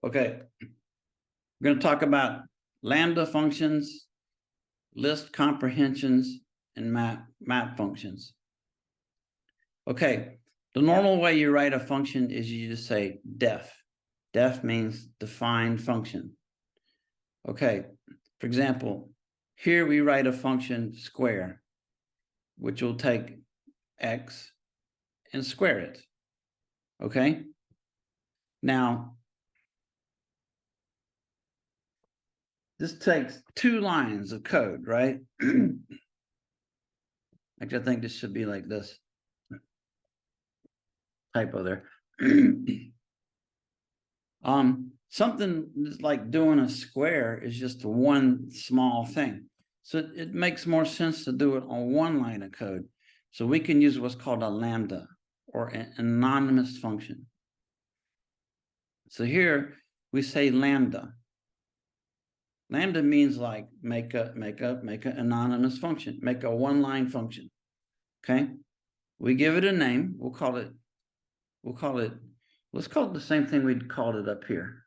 Okay, we're going to talk about lambda functions, list comprehensions, and map functions. Okay, the normal way you write a function is you just say def. Def means defined function. Okay, for example, here we write a function square, which will take x and square it. Okay, now this takes 2 lines of code, right? Actually, I think this should be like this. Typo there. Something like doing a square is just one small thing. So it makes more sense to do it on 1 line of code. So we can use what's called a lambda or an anonymous function. So here we say lambda. Lambda means like make an anonymous function, make a 1-line function. Okay. We give it a name. Let's call it the same thing we'd called it up here.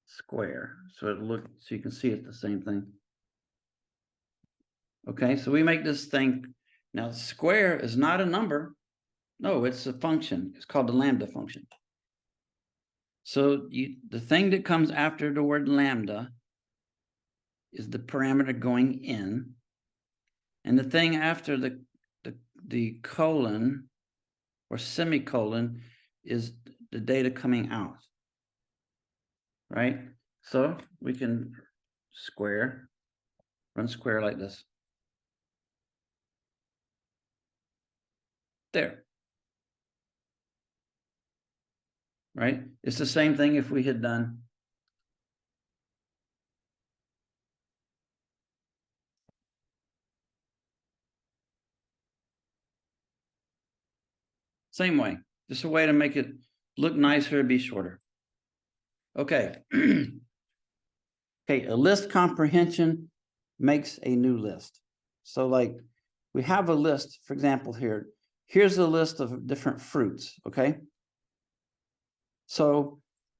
Square. So you can see it's the same thing. Okay, so we make this thing. Now, square is not a number. No, it's a function. It's called the lambda function. So the thing that comes after the word lambda is the parameter going in. And the thing after the colon or semicolon is the data coming out. Right? So we can run square like this. There. Right? It's the same thing if we had done same way. Just a way to make it look nicer and be shorter. Okay. Okay, a list comprehension makes a new list. So like we have a list, for example, here. Here's a list of different fruits, okay? So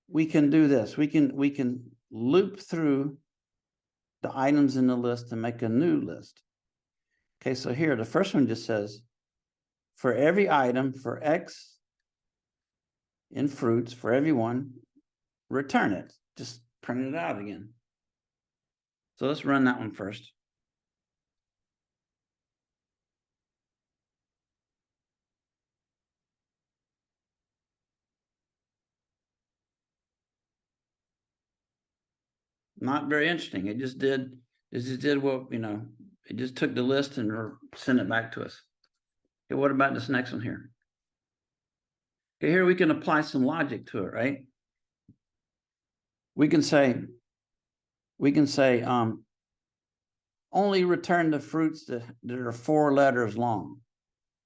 we can do this. We can loop through the items in the list and make a new list. Okay, so here the first one just says for every item for X in fruits, for everyone, return it. Just print it out again. So let's run that one first. Not very interesting. It just did what, it just took the list and sent it back to us. Okay, what about this next one here? Okay, here we can apply some logic to it, right? We can say only return the fruits that are 4 letters long.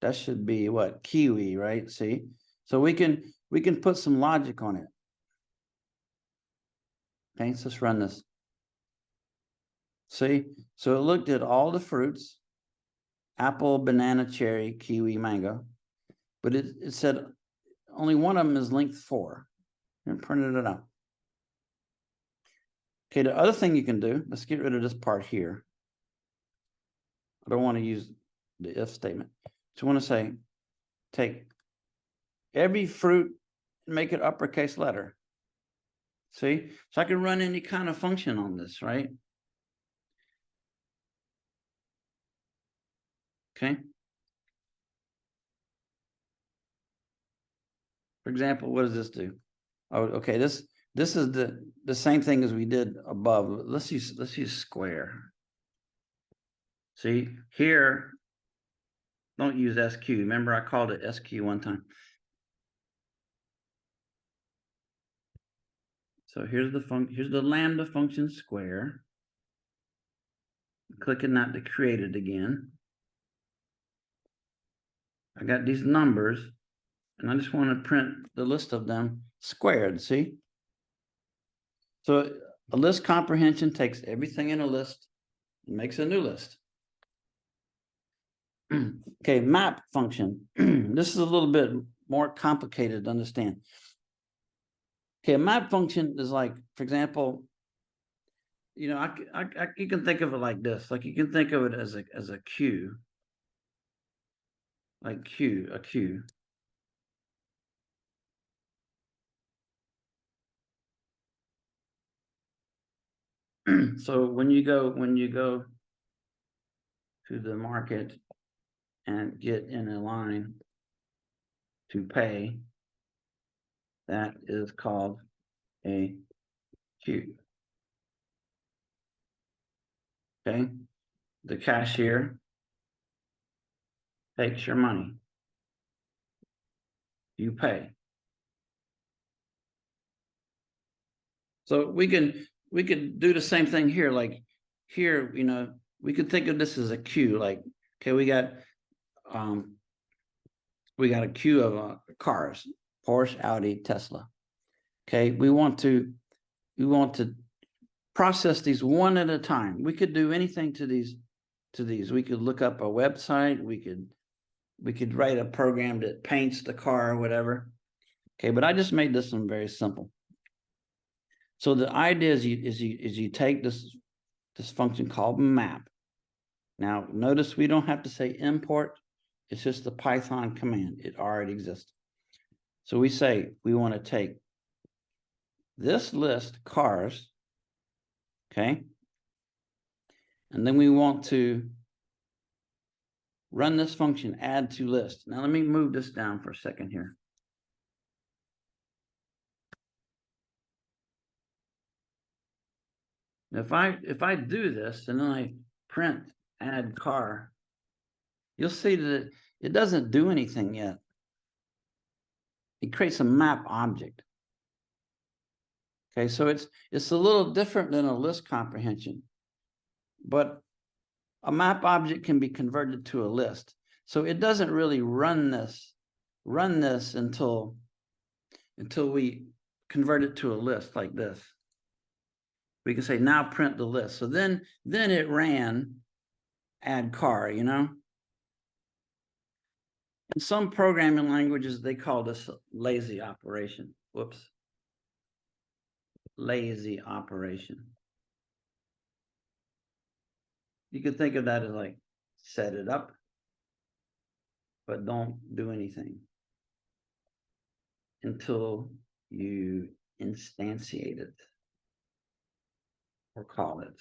That should be what? Kiwi, right? See? So we can put some logic on it. Okay, so let's run this. See? So it looked at all the fruits, apple, banana, cherry, kiwi, mango, but it said only one of them is length 4 and printed it out. Okay, the other thing you can do, let's get rid of this part here. I don't want to use the if statement. So I want to say, take every fruit and make it uppercase letter. See? So I can run any kind of function on this, right? Okay. For example, what does this do? Oh, okay, this is the same thing as we did above. Let's use square. See, here, don't use SQ. Remember I called it SQ one time. So here's the lambda function square. Clicking that to create it again. I got these numbers, and I just want to print the list of them squared, see? So a list comprehension takes everything in a list and makes a new list. Okay, map function. This is a little bit more complicated to understand. Okay, a map function is like, for example, you know, you can think of it like this. Like you can think of it as a queue, like a queue. So when you go to the market and get in a line to pay, that is called a queue. Okay, the cashier takes your money, you pay. So we could do the same thing here. Like here, you know, we could think of this as a queue. Like, okay, we got a queue of cars, Porsche, Audi, Tesla. Okay, we want to process these one at a time. We could do anything to these. We could look up a website. We could write a program that paints the car or whatever. Okay, but I just made this one very simple. So the idea is you take this function called map. Now notice we don't have to say import. It's just the Python command. It already exists. So we say we want to take this list, cars, okay? And then we want to run this function, add to list. Now let me move this down for a second here. If I do this and then I print add car, you'll see that it doesn't do anything yet. It creates a map object. Okay, so it's a little different than a list comprehension, but a map object can be converted to a list. So it doesn't really run this until we convert it to a list like this. We can say now print the list. So then it ran add car, you know. In some programming languages, they call this lazy operation. Whoops. Lazy operation. You could think of that as like set it up, but don't do anything until you instantiate it or call it.